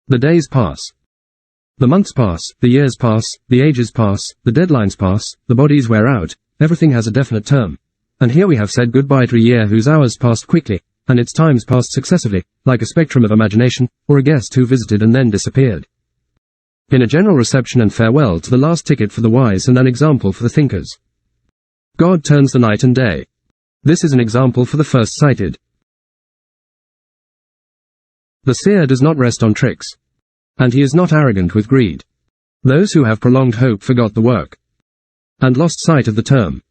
The days pass. The months pass, the years pass, the ages pass, the deadlines pass, the bodies wear out, everything has a definite term. And here we have said goodbye to a year whose hours passed quickly, and its times passed successively, like a spectrum of imagination, or a guest who visited and then disappeared. In a general reception and farewell to the last ticket for the wise and an example for the thinkers. God turns the night and day. This is an example for the first sighted. The seer does not rest on tricks. And he is not arrogant with greed. Those who have prolonged hope forgot the work. And lost sight of the term.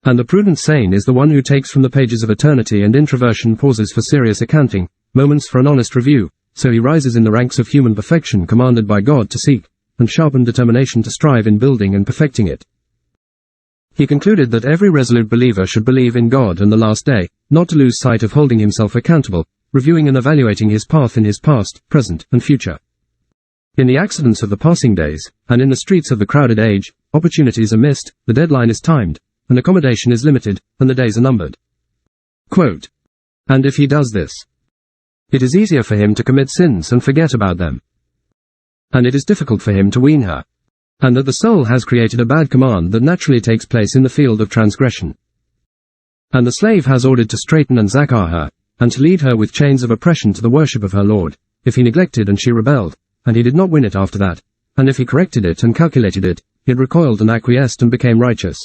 And the prudent sane is the one who takes from the pages of eternity and introversion pauses for serious accounting, moments for an honest review, so he rises in the ranks of human perfection commanded by God to seek, and sharpened determination to strive in building and perfecting it. He concluded that every resolute believer should believe in God and the last day, not to lose sight of holding himself accountable, reviewing and evaluating his path in his past, present, and future. In the accidents of the passing days, and in the streets of the crowded age, opportunities are missed, the deadline is timed, and accommodation is limited, and the days are numbered. Quote, and if he does this, it is easier for him to commit sins and forget about them. And it is difficult for him to wean her. And that the soul has created a bad command that naturally takes place in the field of transgression. And the slave has ordered to straighten and zakar her, and to lead her with chains of oppression to the worship of her Lord, if he neglected and she rebelled, and he did not win it after that, and if he corrected it and calculated it, it recoiled and acquiesced and became righteous.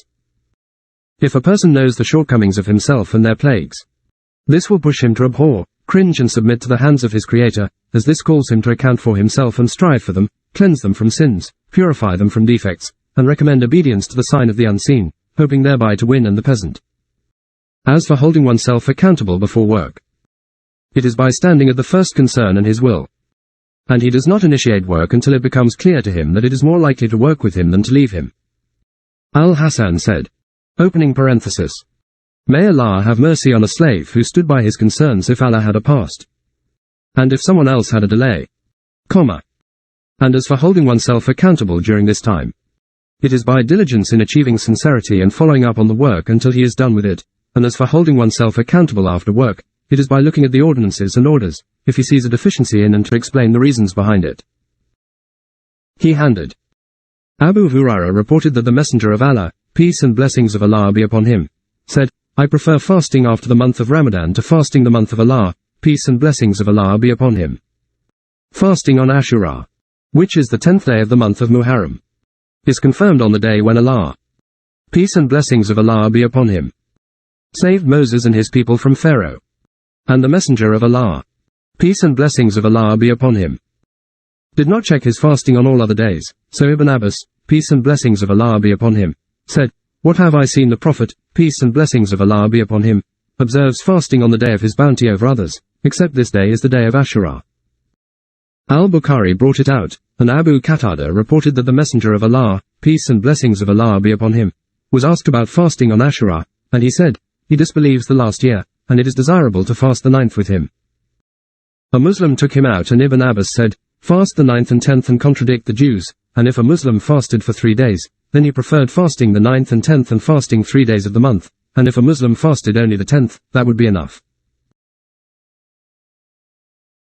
If a person knows the shortcomings of himself and their plagues, this will push him to abhor, cringe and submit to the hands of his Creator, as this calls him to account for himself and strive for them, cleanse them from sins, purify them from defects, and recommend obedience to the sign of the unseen, hoping thereby to win and the peasant. As for holding oneself accountable before work, it is by standing at the first concern and his will. And he does not initiate work until it becomes clear to him that it is more likely to work with him than to leave him. Al-Hasan said, opening parenthesis, may Allah have mercy on a slave who stood by his concerns if Allah had a past. And if someone else had a delay. Comma. And as for holding oneself accountable during this time, it is by diligence in achieving sincerity and following up on the work until he is done with it, and as for holding oneself accountable after work, it is by looking at the ordinances and orders, if he sees a deficiency in and to explain the reasons behind it. He handed. Abu Hurairah reported that the Messenger of Allah, peace and blessings of Allah be upon him, said, I prefer fasting after the month of Ramadan to fasting the month of Allah, peace and blessings of Allah be upon him. Fasting on Ashura, which is the 10th day of the month of Muharram, is confirmed on the day when Allah, peace and blessings of Allah be upon him, saved Moses and his people from Pharaoh. And the Messenger of Allah, peace and blessings of Allah be upon him, did not check his fasting on all other days, so Ibn Abbas, peace and blessings of Allah be upon him, said, what have I seen the Prophet, peace and blessings of Allah be upon him, observes fasting on the day of his bounty over others, except this day is the day of Ashura. Al-Bukhari brought it out, and Abu Qatada reported that the Messenger of Allah, peace and blessings of Allah be upon him, was asked about fasting on Ashura, and he said, he disbelieves the last year, and it is desirable to fast the 9th with him. A Muslim took him out and Ibn Abbas said, fast the 9th and 10th and contradict the Jews, and if a Muslim fasted for 3 days, then he preferred fasting the 9th and 10th and fasting 3 days of the month, and if a Muslim fasted only the 10th, that would be enough.